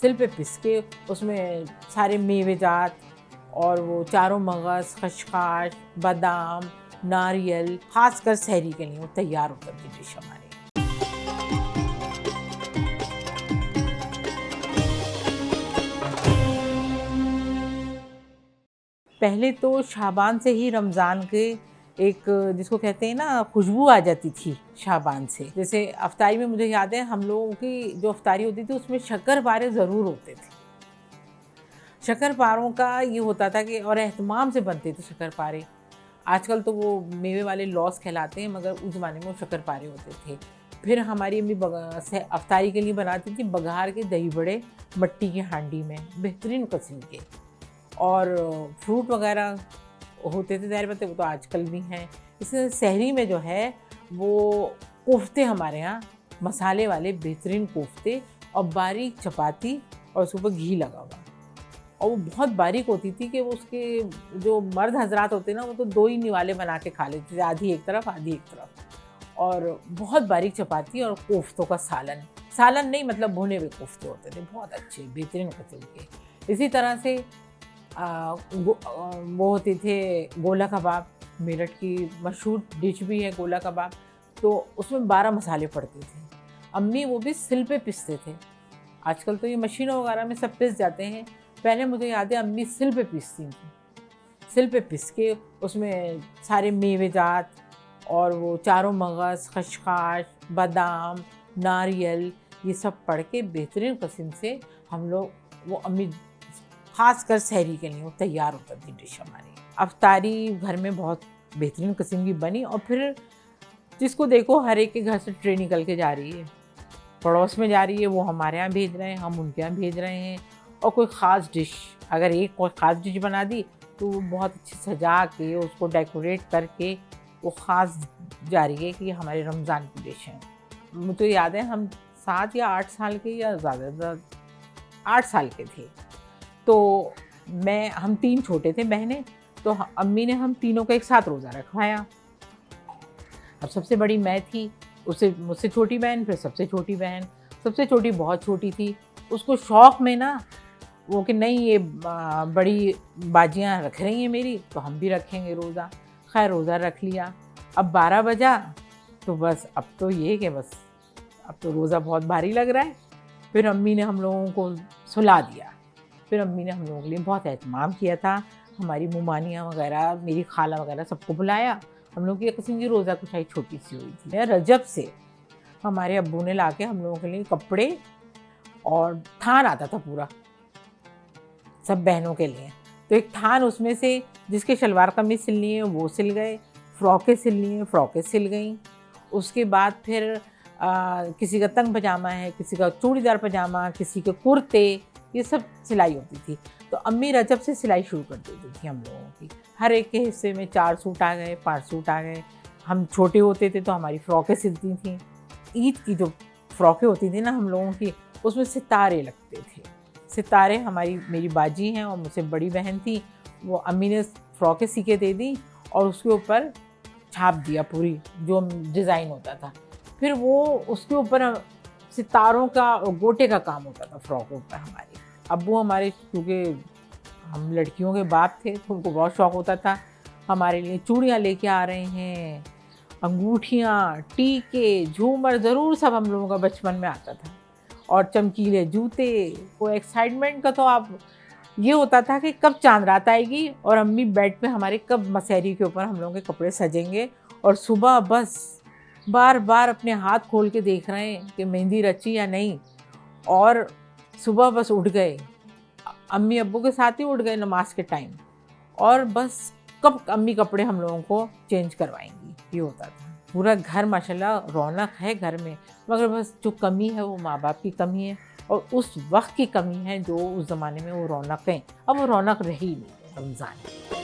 सिल पे पिस के उसमें सारे मेवेजात और वो चारों मगज़, खशखाश, बादाम, नारियल, खासकर सहरी के लिए वो तैयार होकर की डिश हमारी। पहले तो शाबान से ही रमज़ान के एक जिसको कहते हैं ना खुशबू आ जाती थी शाबान से। जैसे अफ्तारी में मुझे याद है हम लोगों की जो अफ्तारी होती थी उसमें शक्करपारे ज़रूर होते थे। शक्करपारों का ये होता था कि और एहतमाम से बनते थे शक्करपारे। आजकल तो वो मेवे वाले लॉस कहलाते हैं, मगर उस ज़माने में वो शक्करपारे होते थे। फिर हमारी अम्मी अफ्तारी के लिए बनाती थी बघार के दही बड़े मट्टी की हांडी में, बेहतरीन किस्म के। और फ्रूट वगैरह होते थे, ज़ाहिर बात है वो तो आजकल भी हैं। इससे सहरी में जो है वो कोफ्ते हमारे यहाँ, मसाले वाले बेहतरीन कोफ्ते और बारीक चपाती और उसके ऊपर घी लगा हुआ। और वो बहुत बारीक होती थी कि वो उसके जो मर्द हजरात होते ना वो तो 2 ही निवाले बना के खा लेते थे, आधी एक तरफ आधी एक तरफ। और बहुत बारीक चपाती और कोफ्तों का सालन नहीं मतलब भुने हुए कोफ्ते होते थे, बहुत अच्छे बेहतरीन किस्म के। इसी तरह से वो होते थे गोला कबाब, मेरठ की मशहूर डिश भी है गोला कबाब। तो उसमें 12 मसाले पड़ते थे। अम्मी वो भी सिल पे पिसते थे। आजकल तो ये मशीनों वगैरह में सब पिस जाते हैं, पहले मुझे याद है अम्मी सिल पे पीसती थी। सिल पे पिस के उसमें सारे मेवेजात और वो चारों मगज़, खशखाश, बादाम, नारियल ये सब पड़ के बेहतरीन किस्म से हम लोग वो अम्मी खासकर सहरी के लिए वो तैयार होता थी डिश हमारी। अफ्तारी घर में बहुत बेहतरीन किस्म की बनी और फिर जिसको देखो हर एक के घर से ट्रे निकल के जा रही है, पड़ोस में जा रही है, वो हमारे यहाँ भेज रहे हैं, हम उनके यहाँ भेज रहे हैं। और कोई ख़ास डिश, अगर एक कोई ख़ास डिश बना दी तो वो बहुत अच्छी सजा के उसको डेकोरेट करके वो ख़ास जा रही है कि हमारे रमज़ान की डिश है। मुझे याद है हम 7 या 8 साल के या ज़्यादा 8 साल के थे, तो हम 3 छोटे थे बहनें, तो अम्मी ने हम तीनों का एक साथ रोज़ा रखवाया। अब सबसे बड़ी मैं थी, उससे मुझसे छोटी बहन, फिर सबसे छोटी बहन। सबसे छोटी बहुत छोटी थी, उसको शौक़ में ना वो कि नहीं ये बड़ी बाजियाँ रख रही हैं मेरी तो हम भी रखेंगे रोज़ा। खैर रोज़ा रख लिया। अब 12 बजा तो बस अब तो ये कि बस अब तो रोज़ा बहुत भारी लग रहा है। फिर अम्मी ने हम लोगों को सुला दिया। फिर अम्मी ने हम लोगों के लिए बहुत एहतमाम किया था। हमारी मुमानियाँ वगैरह, मेरी खाला वगैरह सबको बुलाया। हम लोग की एक किस्म की रोज़ा कुशाई छोटी सी हुई थी। रजब से हमारे अब्बू ने ला के हम लोगों के लिए कपड़े और थान आता था पूरा सब बहनों के लिए। तो एक थान उसमें से जिसके शलवार कमीज सिलनी है वो सिल गए, फ़्रॉकें सिलनी है फ़्रॉकें सिल गई। उसके बाद फिर किसी का तंग पजामा है, किसी का चूड़ीदार पजामा, किसी के कुर्ते, ये सब सिलाई होती थी। तो अम्मी रजब से सिलाई शुरू कर देती थी हम लोगों की। हर एक के हिस्से में 4 सूट आ गए, 5 सूट आ गए। हम छोटे होते थे तो हमारी फ़्रॉकें सिलती थीं। ईद की जो फ़्रॉकें होती थी ना हम लोगों की, उसमें सितारे लगते थे। सितारे मेरी बाजी हैं और मुझसे बड़ी बहन थी, वो अम्मी ने फ़्रॉकें सी के दे दी और उसके ऊपर छाप दिया पूरी जो डिज़ाइन होता था। फिर वो उसके ऊपर सितारों का गोटे का काम होता था फ़्रॉकों पर हमारी। अब्बू हमारे क्योंकि हम लड़कियों के बाप थे तो उनको बहुत शौक़ होता था, हमारे लिए चूड़ियाँ लेके आ रहे हैं, अंगूठियाँ, टीके, झूमर, ज़रूर सब हम लोगों का बचपन में आता था। और चमकीले जूते, वो एक्साइटमेंट का तो आप ये होता था कि कब चाँद रात आएगी और अम्मी बेड पे हमारे कब मसहरी के ऊपर हम लोगों के कपड़े सजेंगे। और सुबह बस बार बार अपने हाथ खोल के देख रहे हैं कि मेहंदी रची या नहीं। और सुबह बस उठ गए, अम्मी अब्बू के साथ ही उठ गए नमाज के टाइम, और बस कब अम्मी कपड़े हम लोगों को चेंज करवाएंगी, ये होता था। पूरा घर माशाल्लाह रौनक है घर में, मगर बस जो कमी है वो माँ बाप की कमी है और उस वक्त की कमी है जो उस ज़माने में वो रौनकें, अब वो रौनक रही नहीं रमज़ान।